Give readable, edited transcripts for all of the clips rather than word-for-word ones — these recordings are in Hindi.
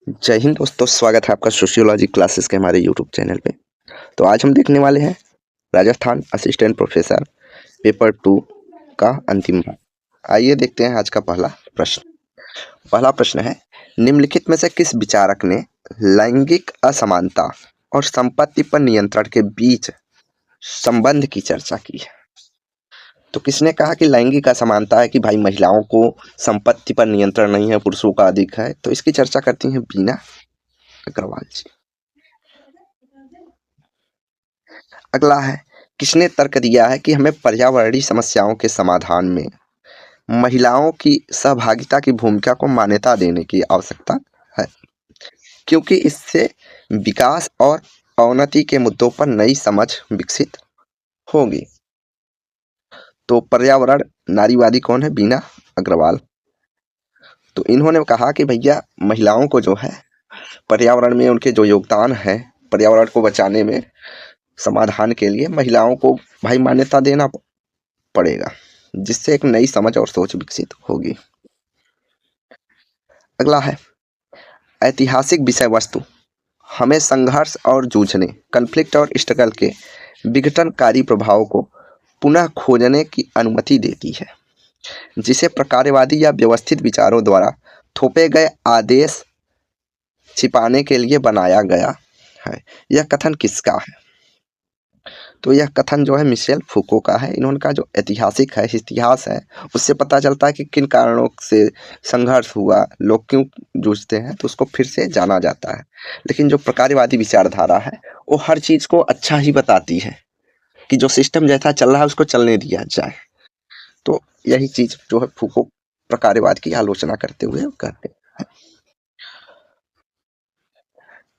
जय हिंद दोस्तों, स्वागत है आपका सोशियोलॉजी क्लासेस के हमारे यूट्यूब चैनल पे। तो आज हम देखने वाले हैं राजस्थान असिस्टेंट प्रोफेसर पेपर 2 का अंतिम भाग। आइए देखते हैं आज का पहला प्रश्न। पहला प्रश्न है, निम्नलिखित में से किस विचारक ने लैंगिक असमानता और संपत्ति पर नियंत्रण के बीच संबंध की चर्चा की है? तो किसने कहा कि लैंगिक असमानता है कि भाई महिलाओं को संपत्ति पर नियंत्रण नहीं है, पुरुषों का अधिक है? तो इसकी चर्चा करती हैं बीना अग्रवाल जी। अगला है, किसने तर्क दिया है कि हमें पर्यावरणीय समस्याओं के समाधान में महिलाओं की सहभागिता की भूमिका को मान्यता देने की आवश्यकता है, क्योंकि इससे विकास और अवनति के मुद्दों पर नई समझ विकसित होगी। तो पर्यावरण नारीवादी कौन है? बीना अग्रवाल। तो इन्होंने कहा कि भैया महिलाओं को जो है पर्यावरण में उनके जो योगदान है, पर्यावरण को बचाने में, समाधान के लिए महिलाओं को भाई मान्यता देना पड़ेगा, जिससे एक नई समझ और सोच विकसित होगी। अगला है, ऐतिहासिक विषय वस्तु हमें संघर्ष और जूझने, कन्फ्लिक्ट और स्ट्रगल के विघटनकारी प्रभावों को पुनः खोजने की अनुमति देती है, जिसे प्रकारवादी या व्यवस्थित विचारों द्वारा थोपे गए आदेश छिपाने के लिए बनाया गया है। यह कथन किसका है? तो यह कथन जो है मिशेल फूको का है। इन्होंने कहा जो ऐतिहासिक है, इतिहास है, उससे पता चलता है कि किन कारणों से संघर्ष हुआ, लोग क्यों जूझते हैं, तो उसको फिर से जाना जाता है। लेकिन जो प्रकारवादी विचारधारा है वो हर चीज को अच्छा ही बताती है कि जो सिस्टम जैसा चल रहा है उसको चलने दिया जाए। तो यही चीज जो है फूको प्रकारवाद की आलोचना करते हुए करते हैं।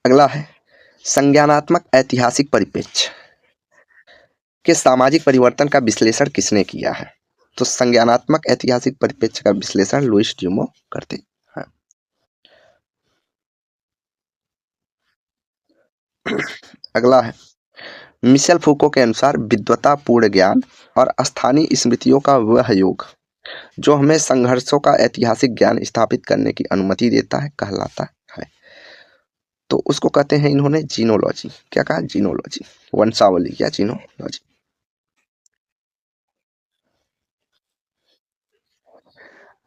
अगला है, संज्ञानात्मक ऐतिहासिक परिप्रेक्ष्य के सामाजिक परिवर्तन का विश्लेषण किसने किया है? तो संज्ञानात्मक ऐतिहासिक परिप्रेक्ष्य का विश्लेषण लुईस ड्यूमो करते हैं। अगला है, मिशेल फूको के अनुसार विद्वता, पूर्ण ज्ञान और स्थानीय स्मृतियों का वह योग जो हमें संघर्षों का ऐतिहासिक ज्ञान स्थापित करने की अनुमति देता है कहलाता है। तो उसको कहते हैं इन्होंने जीनोलॉजी। क्या कहा? जीनोलॉजी, वंशावली या जीनोलॉजी।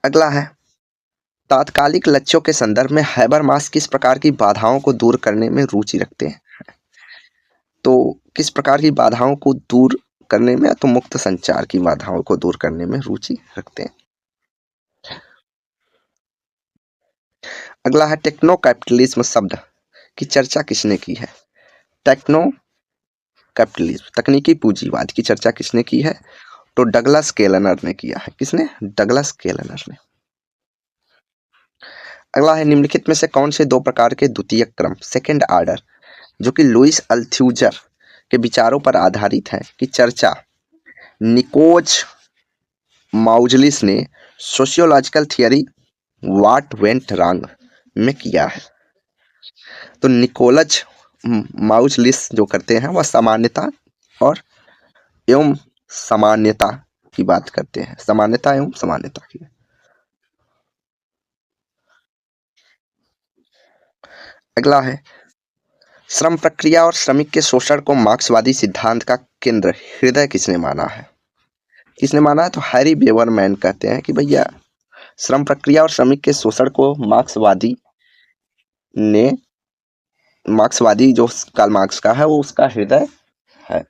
अगला है, तात्कालिक लक्ष्यों के संदर्भ में हैबरमास किस प्रकार की बाधाओं को दूर करने में रुचि रखते हैं? तो किस प्रकार की बाधाओं को दूर करने में, तो मुक्त संचार की बाधाओं को दूर करने में रुचि रखते हैं। अगला है, टेक्नो कैपिटलिज्म शब्द की चर्चा किसने की है? टेक्नो कैपिटलिज्म, तकनीकी पूंजीवाद की चर्चा किसने की है? तो डगलस केलनर ने किया है। किसने? डगलस केलनर ने। अगला है, निम्नलिखित में से कौन से दो प्रकार के द्वितीय क्रम, सेकेंड आर्डर, जो कि लुईस अल्थ्यूजर के विचारों पर आधारित है, की चर्चा निकोज माउजलिस ने sociological theory what went wrong में किया है? तो निकोलज माउजलिस जो करते हैं वह समानता और एवं सामान्यता की बात करते हैं, समानता एवं सामान्यता की। अगला है, श्रम प्रक्रिया और श्रमिक के शोषण को मार्क्सवादी सिद्धांत का केंद्र हृदय किसने माना है? किसने माना है? तो हैरी बेवरमैन कहते हैं कि भैया श्रम प्रक्रिया और श्रमिक के शोषण को मार्क्सवादी जो कार्ल मार्क्स का है वो उसका हृदय है।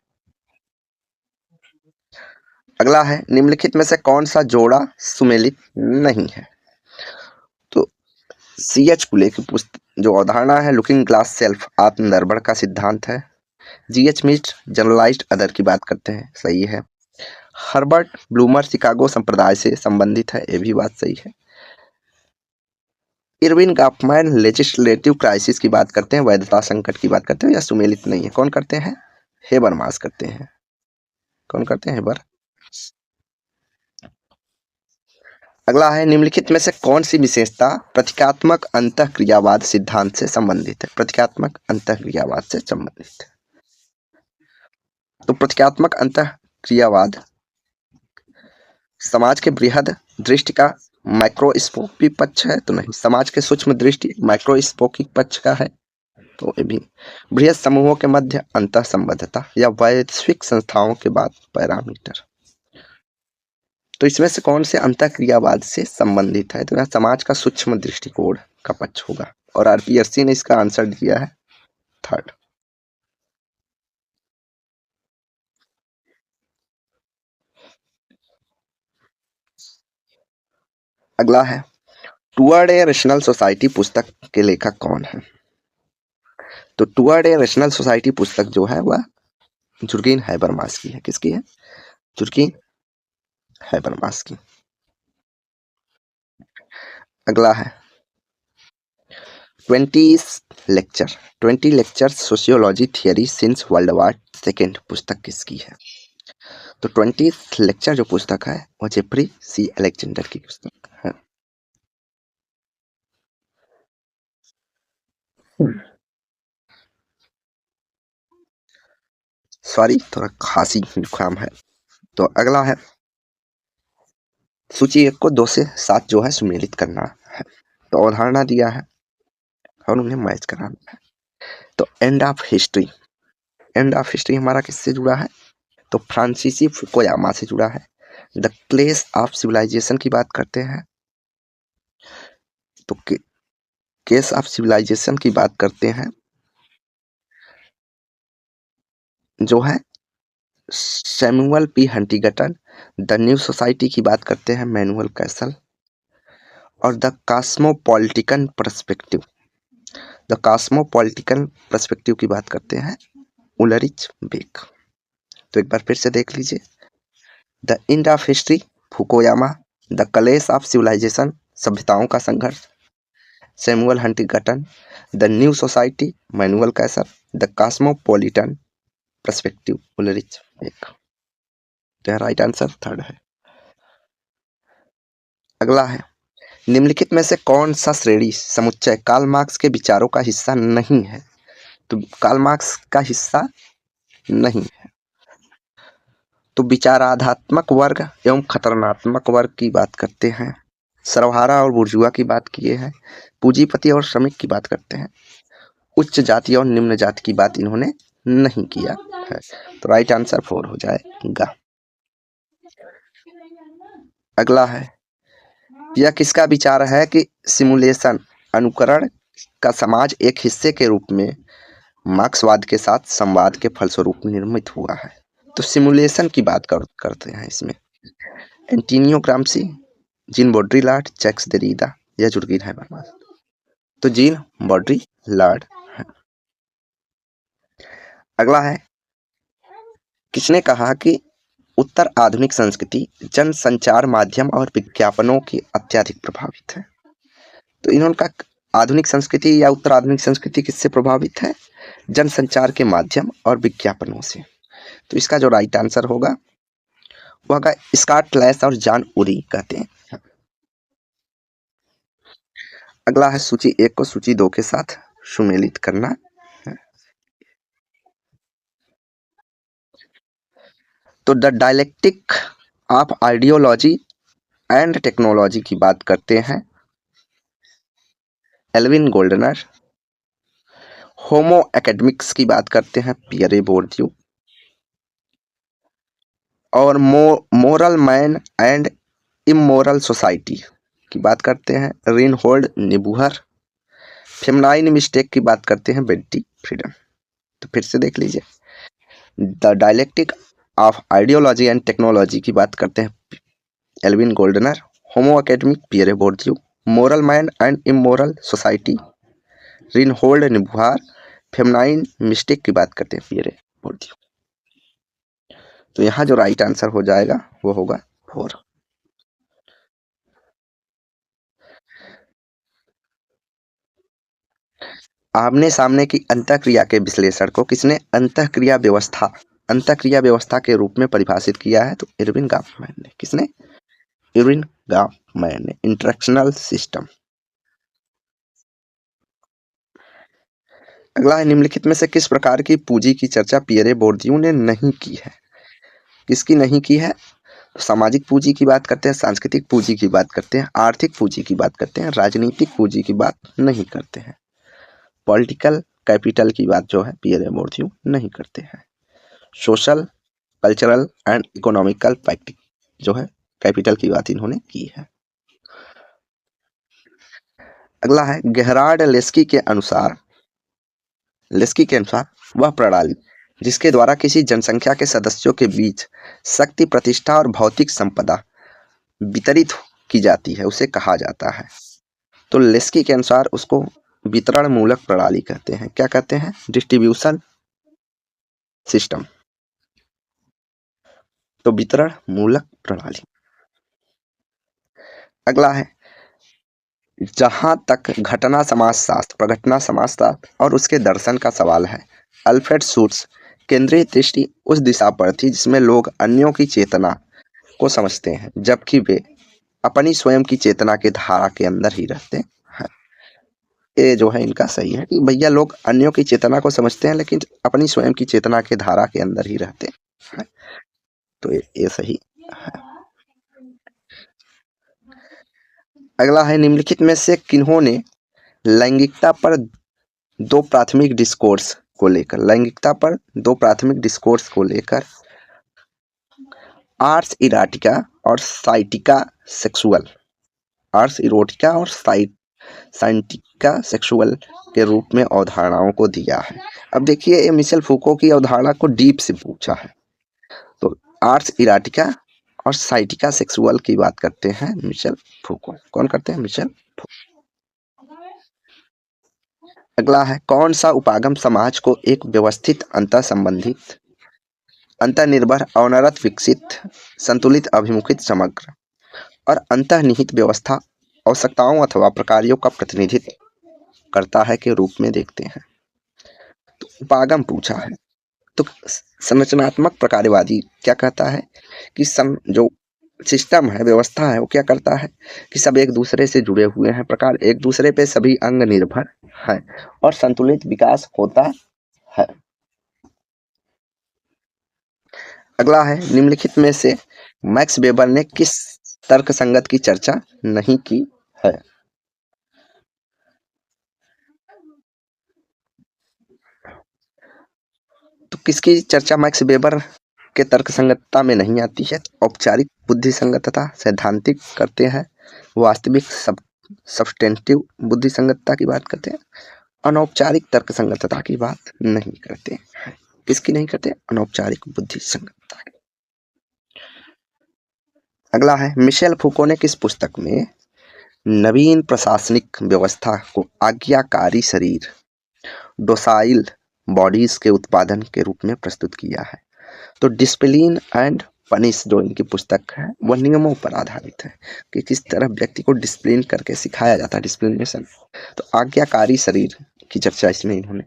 अगला है, निम्नलिखित में से कौन सा जोड़ा सुमेलित नहीं है? तो C.H. पुले की पुस्तक जो अवधारणा है लुकिंग ग्लास सेल्फ, आत्मनिर्भर का सिद्धांत है। G.H. मिस्ट जनरलाइज्ड अदर की बात करते हैं, सही है। हर्बर्ट ब्लूमर शिकागो संप्रदाय से संबंधित है, ये भी बात सही है। इरविन गॉफमैन लेजिस्लेटिव क्राइसिस की बात करते हैं, वैधता संकट की बात करते हैं, या सुमेलित नहीं है? कौन करते हैं? हेबरमास करते हैं। कौन करते हैं? हेबर। अगला है, निम्नलिखित में से कौन सी विशेषता प्रतीकात्मक अंतःक्रियावाद सिद्धांत से संबंधित है? प्रतीकात्मक अंतःक्रियावाद से संबंधित है। तो प्रतीकात्मक अंतःक्रियावाद समाज के बृहद दृष्टि का माइक्रोस्कोपिक पक्ष है तो नहीं। समाज के सूक्ष्म दृष्टि माइक्रोस्कोपिक पक्ष का है तो ये भी। बृहद समूहों के मध्य अंतर संबद्धता या वैश्विक संस्थाओं के बाद पैरामीटर। तो इसमें से कौन से अंतःक्रियावाद से संबंधित है, तो यहाँ समाज का सूक्ष्म दृष्टिकोण का पक्ष होगा और आरपीएससी ने इसका आंसर दिया है थर्ड। अगला है टुवर्ड ए रेशनल सोसाइटी पुस्तक के लेखक कौन है। तो टुवर्ड ए रेशनल सोसाइटी पुस्तक जो है वह जुर्गेन हैबरमास की है। किसकी है? जुर्गेन हैबरमास की। अगला है 20 lecture sociology theory since world war second पुस्तक किसकी है। तो 20 लेक्चर जो पुस्तक है वो जेफरी सी अलेक्जेंडर की पुस्तक है। सॉरी, थोड़ा खांसी जुकाम है। तो अगला है सूची 1 को 2 से 7 जो है सुमेलित करना है। तो अवधारणा दिया है और उन्हें मैच कराना है। तो and of history, and of history हमारा किससे जुड़ा है, तो फ्रांसीसी फुकुयामा से जुड़ा है। द क्लेश ऑफ सिविलाइजेशन की बात करते हैं तो केस ऑफ सिविलाइजेशन की बात करते हैं जो है Samuel P Huntington. The new society की बात करते हैं मैनुअल कैसल। और द कॉस्मोपॉलिटिकन पर्सपेक्टिव, द कॉस्मोपॉलिटिकन पर्सपेक्टिव की बात करते हैं उलरिच बेक। तो एक बार फिर से देख लीजिए। The end of history Fukuyama, the clash of civilization सभ्यताओं का संघर्ष Samuel Huntington, the new society Manuel Castells, the cosmopolitan perspective Ulrich Beck. तो राइट आंसर थर्ड है। अगला है निम्नलिखित में से कौन सा श्रेणी समुच्चय कार्ल मार्क्स के विचारों का हिस्सा नहीं है। तो कार्ल मार्क्स का हिस्सा नहीं है। तो विचारात्मक वर्ग एवं खतरनात्मक वर्ग की बात करते हैं, सर्वहारा और बुर्जुआ की बात किए हैं, पूंजीपति और श्रमिक की बात करते हैं, उच्च जाति और निम्न जाति की बात इन्होंने नहीं किया है। तो राइट आंसर 4 हो जाएगा। अगला है यह किसका विचार है कि सिमुलेशन अनुकरण का समाज एक हिस्से के रूप में मार्क्सवाद के साथ संवाद के फलस्वरूप निर्मित हुआ है। तो सिमुलेशन की बात करते हैं इसमें एंटोनियो ग्राम्सी, जीन बॉड्रिलार्ड, जैक्स देरिडा या जुर्गेन हैबरमास। तो जीन बॉड्रिलार्ड है। अगला है किसने कहा कि उत्तर आधुनिक संस्कृति जनसंचार माध्यम और विज्ञापनों की अत्यधिक प्रभावित है। तो इन्होंने कहा आधुनिक संस्कृति या उत्तर आधुनिक संस्कृति किससे प्रभावित है, जनसंचार के माध्यम और विज्ञापनों से। तो इसका जो राइट आंसर होगा वह होगा स्कॉट लैश और जॉन उरी कहते हैं। अगला है सूची 1 को सूची 2 के साथ सुमेलित करना है। तो the dialectic of ideology and technology की बात करते हैं एल्विन गोल्डनर। होमो एकेडमिक्स की बात करते हैं पियरे बोर्दियू। और moral man and immoral society की बात करते हैं रेनहोल्ड निबूहर। फेमिनाइन मिस्टेक की बात करते हैं बेट्टी फ्रीडम। तो फिर से देख लीजिए the dialectic of ideology and technology की बात करते हैं Alvin Gouldner. Homo academic Pierre Bourdieu. Moral man and immoral society Reinhold Niebuhr. Feminine mistake की बात करते हैं पियरे बोर्दियू। तो यहाँ जो राइट आंसर हो जाएगा वो होगा 4। आमने सामने की अंतःक्रिया के विश्लेषण को किसने अंतःक्रिया व्यवस्था के रूप में परिभाषित किया है, तो इरविन गॉफमैन ने। किसने? इरविन गॉफमैन ने। Interactional system. अगला है निम्नलिखित में से किस प्रकार की पूंजी की चर्चा पियरे बोर्दियू ने नहीं की है। किसकी नहीं की है, तो सामाजिक पूंजी की बात करते हैं, सांस्कृतिक पूंजी की बात करते हैं, आर्थिक पूंजी की बात करते हैं, राजनीतिक पूंजी की बात नहीं करते हैं। पॉलिटिकल कैपिटल की बात जो है पियर बोर्दियू नहीं करते हैं। Social, cultural and economical fact जो है कैपिटल की बात इन्होंने की है। अगला है गेहरार्ड लेस्की के अनुसार वह प्रणाली जिसके द्वारा किसी जनसंख्या के सदस्यों के बीच शक्ति, प्रतिष्ठा और भौतिक संपदा वितरित की जाती है उसे कहा जाता है। तो लेस्की के अनुसार उसको वितरण मूलक प्रणाली कहते हैं। क्या कहते हैं? Distribution system. तो वितरण मूलक प्रणाली। अगला है जहां तक प्रघटना समाजशास्त्र और उसके दर्शन का सवाल है, अल्फ्रेड शूट्स केंद्रीय दृष्टि उस दिशा पर थी जिसमें लोग अन्यों की चेतना को समझते हैं जबकि वे अपनी स्वयं की चेतना के धारा के अंदर ही रहते हैं। ये जो है इनका सही है कि भैया लोग अन्यों की चेतना को समझते हैं लेकिन अपनी स्वयं की चेतना के धारा के अंदर ही रहते हैं। तो ये सही है। अगला है निम्नलिखित में से किन्होंने लैंगिकता पर दो प्राथमिक डिस्कोर्स को लेकर आर्स इरोटिका और साइटिका सेक्सुअल के रूप में अवधारणाओं को दिया है। अब देखिए ये मिशेल फूको की अवधारणा को डीप से पूछा है। तो आर्स इरोटिका और साइटिका सेक्सुअल की बात करते हैं मिशेल फूको। कौन करते हैं? Michel Foucault. अगला है कौन सा उपागम समाज को एक व्यवस्थित, अंतर्निर्भर, अनवरत विकसित, संतुलित, अभिमुखित, समग्र और अंतर्निहित व्यवस्था आवश्यकताओं अथवा प्रकारों का प्रतिनिधित्व करता है के रूप में देखते हैं? तो उपागम पूछा है। तो संरचनात्मक प्रकारवादी क्या कहता है कि जो सिस्टम है, व्यवस्था है, वो क्या करता है कि सब एक दूसरे से जुड़े हुए हैं, प्रकार एक दूसरे पे सभी अंग निर्भर है और संतुलित विकास होता है। अगला है निम्नलिखित में से मैक्स वेबर ने किस तर्कसंगत की चर्चा नहीं की है? तो किसकी चर्चा मैक्स वेबर के तर्कसंगतता में नहीं आती है? औपचारिक बुद्धिसंगतता, सैद्धांतिक करते हैं, वास्तविक सब्सटेंटिव बुद्धिसंगतता की बात करते हैं, अनौपचारिक तर्कसंगतता की बात नहीं करते। किसकी नहीं करते? अनौपचारिक बुद्धिसंगतता की। अगला है मिशेल फूको ने किस पुस्तक में नवीन प्रशासनिक व्यवस्था को आज्ञाकारी शरीर, डोसाइल बॉडीज के उत्पादन के रूप में प्रस्तुत किया है? तो डिसिप्लिन एंड पनिश जो इनकी पुस्तक है वह नियमों पर आधारित है कि किस तरह व्यक्ति को डिसिप्लिन करके सिखाया जाता है, डिसिप्लिनेशन। तो आज्ञाकारी शरीर की चर्चा इसमें इन्होंने।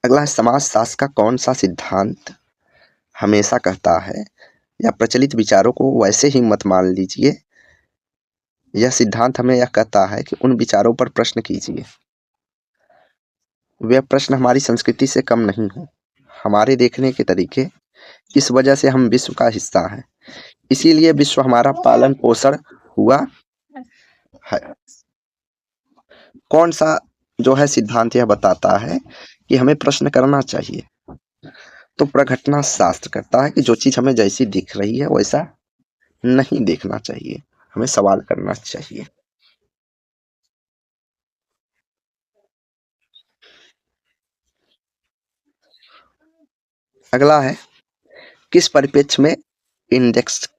अगला है समाजशास्त्र का कौन सा सिद्धांत हमेशा कहता है या प्रचलित विचारों को वैसे ही मत मान लीजिए, यह सिद्धांत हमें यह कहता है कि उन विचारों पर प्रश्न कीजिए, वे प्रश्न हमारी संस्कृति से कम नहीं हो, हमारे देखने के तरीके, इस वजह से हम विश्व का हिस्सा हैं, इसीलिए विश्व हमारा पालन पोषण हुआ है। कौन सा जो है सिद्धांत यह बताता है कि हमें प्रश्न करना चाहिए? तो प्रघटना शास्त्र कहता है कि जो चीज हमें जैसी दिख रही है वैसा नहीं देखना चाहिए, हमें सवाल करना चाहिए। अगला है किस परिप्रेक्ष्य में इंडेक्स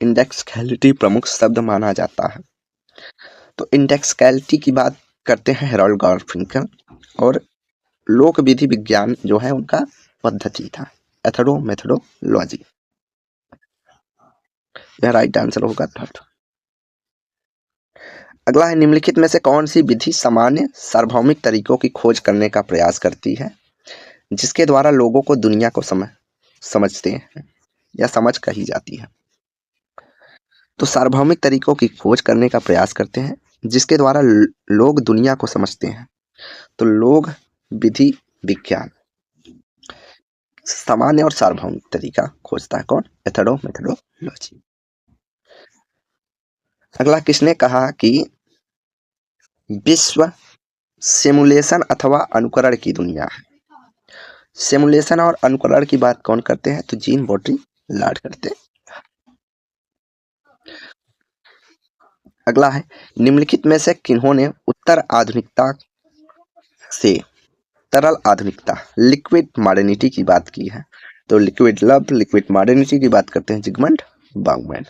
इंडेक्सैलिटी प्रमुख शब्द माना जाता है? तो इंडेक्सैलिटी की बात करते हैं हेरोल्ड गार्फिंकल और लोक विधि विज्ञान जो है उनका पद्धति था, मेथडोलॉजी। यह राइट आंसर होगा थर्ड। अगला है निम्नलिखित में से कौन सी विधि सामान्य सार्वभौमिक तरीकों की खोज करने का प्रयास करती है जिसके द्वारा लोगों को दुनिया को समझते हैं या समझ कही जाती है? तो सार्वभौमिक तरीकों की खोज करने का प्रयास करते हैं जिसके द्वारा लोग दुनिया को समझते हैं। तो लोग विधि विज्ञान। सामान्य और सार्वभौमिक तरीका खोजता है कौन? मेथडोलॉजी। अगला किसने कहा कि विश्व सिमुलेशन अथवा अनुकरण की दुनिया है? सिमुलेशन और अनुकरण की बात कौन करते हैं? तो जीन बाउड्रिलार्ड करते हैं। अगला है निम्नलिखित में से किन्होंने उत्तर आधुनिकता से तरल आधुनिकता लिक्विड मॉडर्निटी की बात की है? तो लिक्विड लव लिक्विड मॉडर्निटी की बात करते हैं जिगमंड बाउमैन।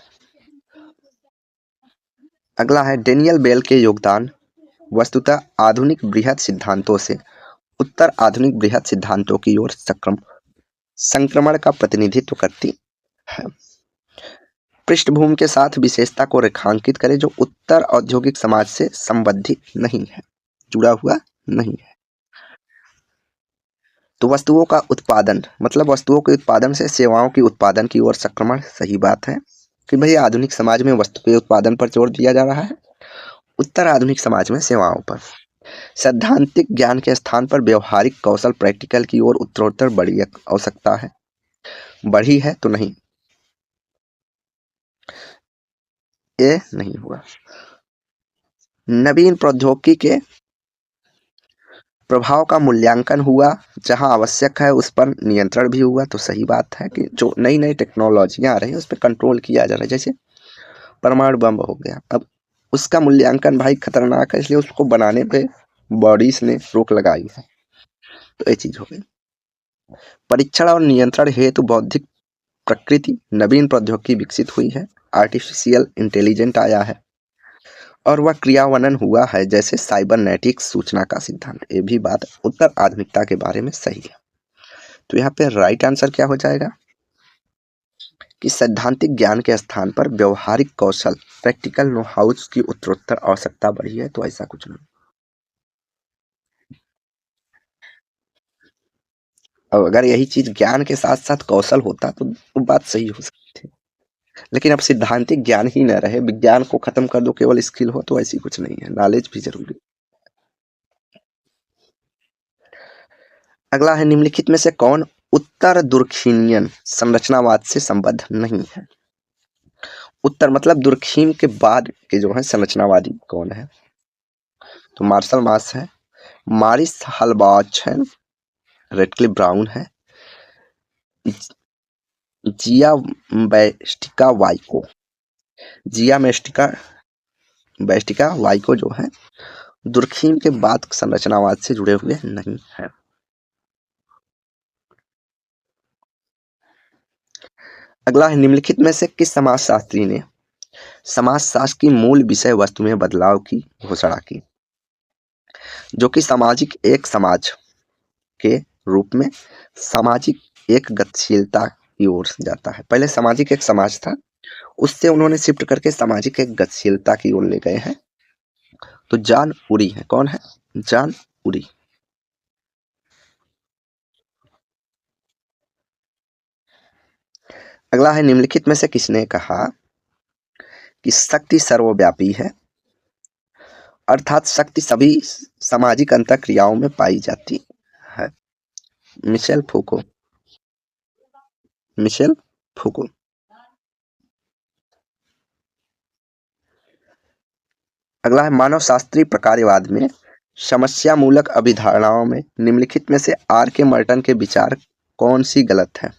अगला है डेनियल बेल के योगदान वस्तुतः आधुनिक बृहद सिद्धांतों से उत्तर आधुनिक बृहद सिद्धांतों की ओर संक्रमण का प्रतिनिधित्व करती है। पृष्ठभूमि के साथ विशेषता को रेखांकित करें जो उत्तर औद्योगिक समाज से संबंधित नहीं है, जुड़ा हुआ नहीं है। तो वस्तुओं का उत्पादन मतलब वस्तुओं के उत्पादन से सेवाओं की उत्पादन की ओर संक्रमण सही बात है कि भाई आधुनिक समाज में वस्तु के उत्पादन पर जोर दिया जा रहा है, उत्तर आधुनिक समाज में सेवाओं पर। सैद्धांतिक ज्ञान के स्थान पर व्यवहारिक कौशल प्रैक्टिकल की ओर उत्तरोत्तर बड़ी आवश्यकता है, बढ़ी है तो नहीं, ये नहीं हुआ। नवीन प्रौद्योगिकी के प्रभाव का मूल्यांकन हुआ, जहां आवश्यक है उस पर नियंत्रण भी हुआ। तो सही बात है कि जो नई नई टेक्नोलॉजियां आ रही है उस पर कंट्रोल किया जा रहा है। जैसे परमाणु बम हो गया, अब उसका मूल्यांकन भाई खतरनाक है, इसलिए उसको बनाने पे बॉडीज ने रोक लगाई है। तो ये चीज हो गई। परीक्षण और नियंत्रण हेतु बौद्धिक प्रकृति नवीन प्रौद्योगिकी विकसित हुई है, आर्टिफिशियल इंटेलिजेंट आया है और वह क्रियान्वयन हुआ है, जैसे साइबरनेटिक्स सूचना का सिद्धांत। ये भी बात उत्तर आधुनिकता के बारे में सही है। तो यहाँ पे राइट आंसर क्या हो जाएगा कि सैद्धांतिक ज्ञान के स्थान पर व्यवहारिक कौशल प्रैक्टिकल नो हाउस की उत्तरोत्तर आवश्यकता बढ़ी है। तो ऐसा कुछ नहीं। और अगर यही चीज ज्ञान के साथ साथ कौशल होता तो बात सही हो सकती थी, लेकिन अब सिद्धांतिक ज्ञान ही न रहे, विज्ञान को खत्म कर दो, केवल स्किल हो, तो ऐसी कुछ नहीं है, नॉलेज भी जरूरी। अगला है निम्नलिखित में से कौन उत्तर दुर्खिनियन संरचनावाद से संबद्ध नहीं है? उत्तर मतलब दुर्खिम के बाद के जो है संरचनावादी कौन है? तो मार्शल मास है, मारिस हलबाच है, रेडक्लिफ ब्राउन है, जिया बेस्टिका वाइको। जिया बेस्टिका वाइको जो है दुर्खिम के बाद संरचनावाद से जुड़े हुए नहीं है। अगला है निम्नलिखित में से किस समाजशास्त्री ने समाजशास्त्र की मूल विषय वस्तु में बदलाव की घोषणा की, जो कि सामाजिक एक समाज के रूप में सामाजिक एक गतिशीलता की ओर जाता है। पहले सामाजिक एक समाज था, उससे उन्होंने शिफ्ट करके सामाजिक एक गतिशीलता की ओर ले गए हैं। तो जॉन उरी है, कौन है? जॉन उरी। अगला है निम्नलिखित में से किसने कहा कि शक्ति सर्वव्यापी है, अर्थात शक्ति सभी सामाजिक अंतःक्रियाओं में पाई जाती है? Michel Foucault. Michel Foucault. अगला है मानव शास्त्रीय प्रकारवाद में समस्या मूलक अभिधारणाओं में निम्नलिखित में से आर के मर्टन के विचार कौन सी गलत है?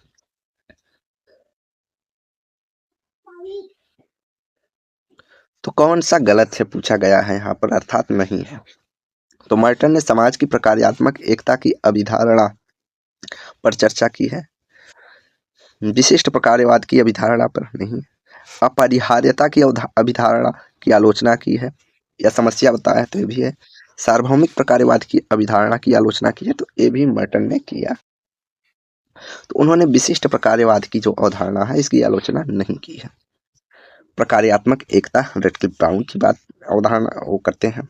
तो कौन सा गलत है पूछा गया है यहाँ पर, अर्थात नहीं है। तो मर्टन ने समाज की प्रकार्यात्मक एकता की अभिधारणा पर चर्चा की है, विशिष्ट प्रकारवाद की अभिधारणा पर नहीं। अपरिहार्यता की अभिधारणा की आलोचना की है, या समस्या बताया तो ये भी है। सार्वभौमिक प्रकारवाद की अभिधारणा की आलोचना की है, तो ये भी मर्टन ने किया। तो उन्होंने विशिष्ट प्रकारवाद की जो अवधारणा है इसकी आलोचना नहीं की है। प्रकार्यात्मक एकता रेडक्लिफ ब्राउन की बात अवधारणा वो करते हैं।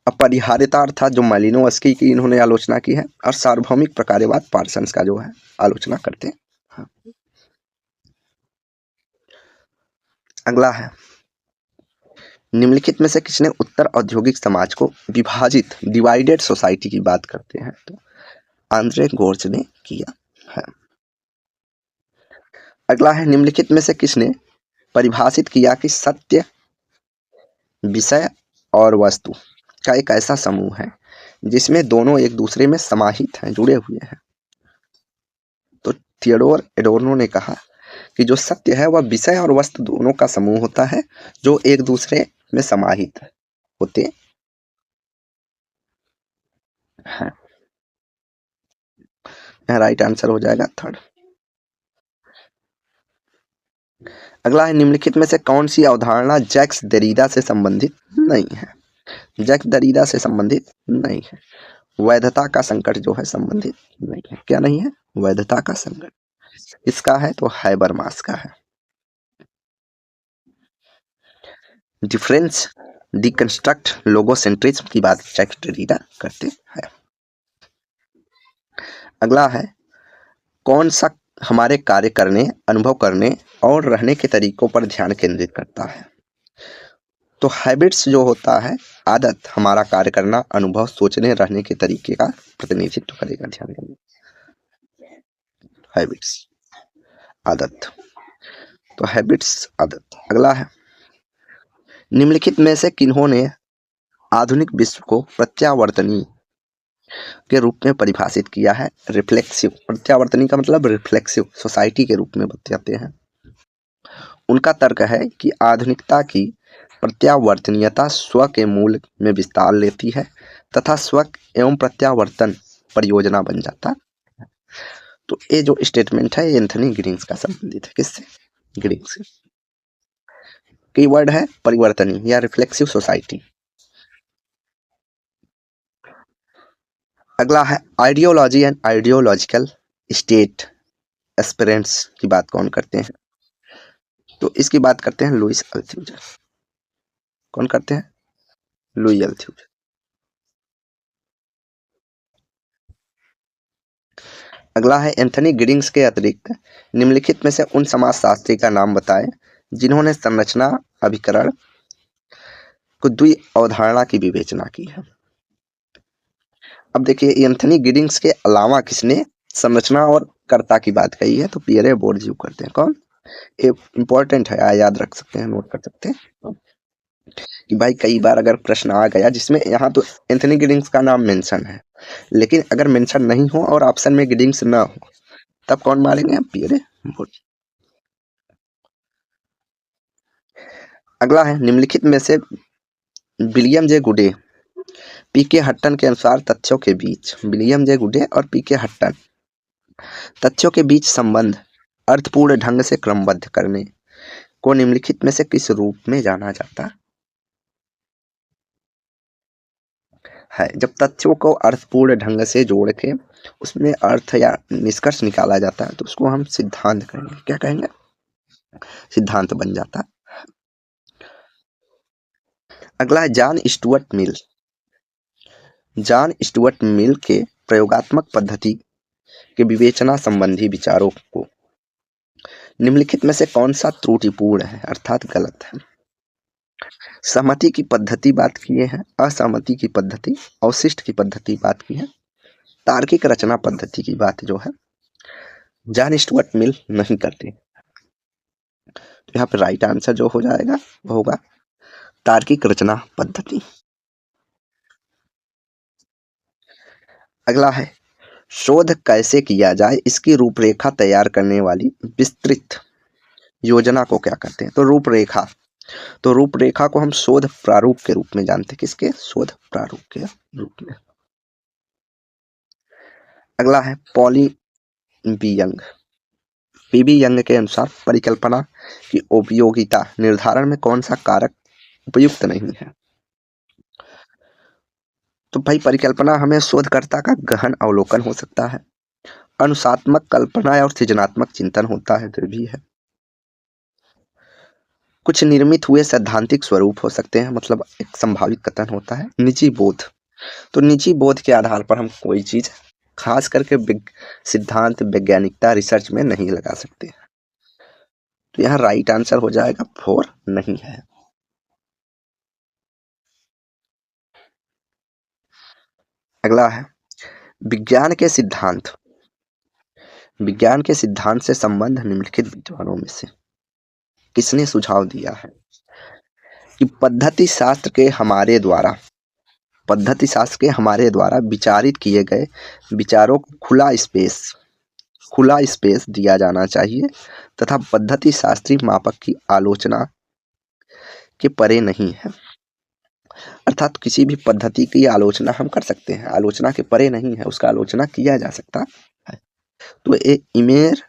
अपरिहार्यता अर्थात जो मालिनोवस्की की इन्होंने आलोचना की है, और सार्वभौमिक प्रकारवाद पार्सन्स का जो है आलोचना करते हैं। हाँ। अगला है निम्नलिखित में से किसने उत्तर औद्योगिक समाज को विभाजित डिवाइडेड सोसाइटी की बात करते हैं? तो आंद्रे गोर्ज ने किया है। अगला है, निम्नलिखित में से किसने परिभाषित किया कि सत्य, विषय और वस्तु का एक ऐसा समूह है जिसमें दोनों एक दूसरे में समाहित हैं, जुड़े हुए हैं? तो थियोडोर एडोर्नो ने कहा कि जो सत्य है वह विषय और वस्तु दोनों का समूह होता है जो एक दूसरे में समाहित होते हैं। राइट आंसर हो जाएगा थर्ड। अगला है, निम्नलिखित में से कौन सी अवधारणा जैक्स देरिडा से संबंधित नहीं है? जैक्स देरिडा से संबंधित नहीं है। वैधता का संकट जो है संबंधित नहीं है। क्या नहीं है? वैधता का संकट। इसका है तो हाइबरमास का है। डिफरेंस डिकंस्ट्रक्ट लोगोसेंट्रिज्म की बात जैक्स देरिडा करते हैं। अगला है, कौन सा हमारे कार्य करने, अनुभव करने और रहने के तरीकों पर ध्यान केंद्रित करता है? तो हैबिट्स जो होता है, आदत, हमारा कार्य करना, अनुभव, सोचने, रहने के तरीके का प्रतिनिधित्व करेगा। ध्यान देंगे, हैबिट्स, आदत। तो हैबिट्स, आदत। अगला है, निम्नलिखित में से किन्होंने आधुनिक विश्व को प्रत्यावर्तनी के रूप में परिभाषित किया है? रिफ्लेक्सिव। प्रत्यावर्तनी का मतलब रिफ्लेक्सिव सोसाइटी के रूप में बताते हैं। उनका तर्क है कि आधुनिकता की प्रत्यावर्तनीयता स्व के मूल में विस्तार लेती है तथा स्व एवं प्रत्यावर्तन परियोजना बन जाता है। तो ये जो स्टेटमेंट है, एंथनी गिडिंग्स का संबंधित है। किससे? गिडिंग्स। कीवर्ड है परिवर्तनी या रिफ्लेक्सिव सोसाइटी। अगला है, ideology and ideological state aspirants की बात कौन करते हैं? तो इसकी बात करते हैं लुइस अल्थ्यूजर। कौन करते हैं? लुई अल्थ्यूजर। अगला है, एंथनी गिडिंग्स के अतिरिक्त निम्नलिखित में से उन समाजशास्त्री का नाम बताएं जिन्होंने संरचना अभिकरण को द्वि अवधारणा की विवेचना की है। अब देखिए, एंथनी गिडिंग्स के अलावा किसने संरचना और कर्ता की बात कही है? तो पियरे बोर्डियू करते हैं। कौन? ये इंपॉर्टेंट है, याद रख सकते हैं, नोट कर सकते हैं कि भाई कई बार अगर प्रश्न आ गया जिसमें यहाँ तो एंथनी गिडिंग्स का नाम मेंशन है, लेकिन अगर मेंशन नहीं हो और ऑप्शन में गिडिंग्स ना हो, तब कौन मारेंगे? हम पियरे बोर्डियू। अगला है, निम्नलिखित में से विलियम जे गुडे, पीके हट्टन के अनुसार तथ्यों के बीच, विलियम जे गुडे और पीके हट्टन, तथ्यों के बीच संबंध अर्थपूर्ण ढंग से क्रमबद्ध करने को निम्नलिखित में से किस रूप में जाना जाता है? जब तथ्यों को अर्थपूर्ण ढंग से जोड़ के उसमें अर्थ या निष्कर्ष निकाला जाता है तो उसको हम सिद्धांत कहेंगे। क्या कहेंगे? सिद्धांत बन जाता है। अगला है, John Stuart Mill. John Stuart Mill के प्रयोगात्मक पद्धति के विवेचना संबंधी विचारों को निम्नलिखित में से कौन सा त्रुटिपूर्ण है अर्थात गलत है? सहमति की पद्धति बात किए हैं, असहमति की पद्धति, अवशिष्ट की पद्धति बात की है, तार्किक रचना पद्धति की बात जो है जॉन स्टुअर्ट मिल नहीं करते। तो यहाँ पे राइट आंसर जो हो जाएगा वो होगा तार्किक रचना पद्धति। अगला है, शोध कैसे किया जाए इसकी रूपरेखा तैयार करने वाली विस्तृत योजना को क्या कहते हैं? तो रूपरेखा। तो रूपरेखा को हम शोध प्रारूप के रूप में जानते हैं। किसके? शोध प्रारूप के रूप में। अगला है, Pauline V Young. PV Young के अनुसार परिकल्पना की उपयोगिता निर्धारण में कौन सा कारक उपयुक्त नहीं है? तो भाई परिकल्पना हमें शोधकर्ता का गहन अवलोकन हो सकता है, अनुसात्मक कल्पना और सृजनात्मक चिंतन होता है तो भी है, कुछ निर्मित हुए सैद्धांतिक स्वरूप हो सकते हैं, मतलब एक संभावित कथन होता है, निजी बोध। तो निजी बोध के आधार पर हम कोई चीज खास करके सिद्धांत, वैज्ञानिकता, रिसर्च में नहीं लगा सकते। तो यहाँ राइट आंसर हो जाएगा 4 नहीं है। अगला है विज्ञान के सिद्धांत। विज्ञान के सिद्धांत से संबंध निम्नलिखित विद्वानों में से किसने सुझाव दिया है कि पद्धति शास्त्र के हमारे द्वारा विचारित किए गए विचारों को खुला स्पेस दिया जाना चाहिए तथा पद्धति शास्त्रीय मापक की आलोचना के परे नहीं है। अर्थात किसी भी पद्धति की आलोचना हम कर सकते हैं, आलोचना के परे नहीं है, उसका आलोचना किया जा सकता है। तो ये इमेर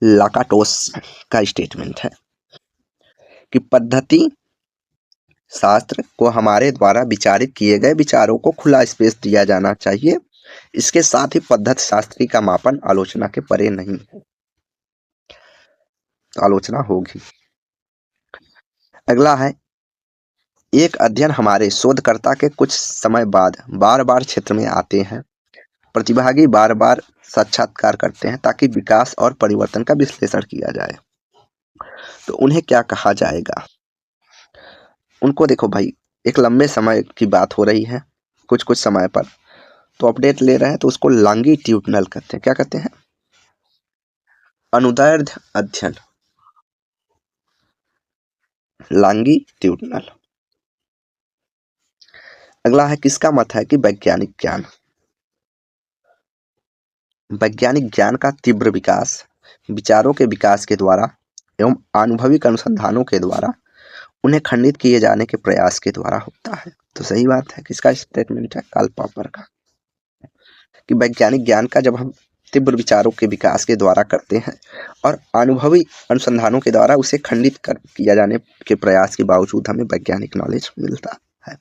लाकाटोस का स्टेटमेंट है कि पद्धति शास्त्र को हमारे द्वारा विचारित किए गए विचारों को खुला स्पेस दिया जाना चाहिए, इसके साथ ही पद्धति शास्त्री का मापन आलोचना के परे नहीं है, तो आलोचना होगी। अगला है एक अध्ययन हमारे शोधकर्ता के कुछ समय बाद बार बार क्षेत्र में आते हैं, प्रतिभागी बार बार साक्षात्कार करते हैं ताकि विकास और परिवर्तन का विश्लेषण किया जाए, तो उन्हें क्या कहा जाएगा? उनको देखो भाई, एक लंबे समय की बात हो रही है, कुछ समय पर तो अपडेट ले रहे हैं, तो उसको लॉन्गिट्यूडनल कहते हैं। क्या कहते हैं? अनुदैर्ध्य अध्ययन, लॉन्गिट्यूडनल। अगला है किसका मत है कि वैज्ञानिक ज्ञान का तीव्र विकास विचारों के विकास के द्वारा एवं अनुभविक अनुसंधानों के द्वारा उन्हें खंडित किए जाने के प्रयास के द्वारा होता है। तो सही बात है, किसका स्टेटमेंट है? कार्ल पॉपर का, कि वैज्ञानिक ज्ञान का जब हम तीव्र विचारों के विकास के द्वारा करते हैं और अनुभवी अनुसंधानों के द्वारा उसे खंडित किया जाने के प्रयास के बावजूद हमें वैज्ञानिक नॉलेज मिलता है।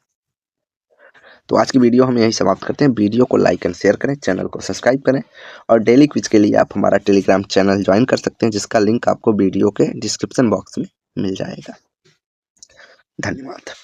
तो आज की वीडियो हम यही समाप्त करते हैं। वीडियो को लाइक एंड शेयर करें, चैनल को सब्सक्राइब करें और डेली क्विज के लिए आप हमारा टेलीग्राम चैनल ज्वाइन कर सकते हैं, जिसका लिंक आपको वीडियो के डिस्क्रिप्शन बॉक्स में मिल जाएगा। धन्यवाद।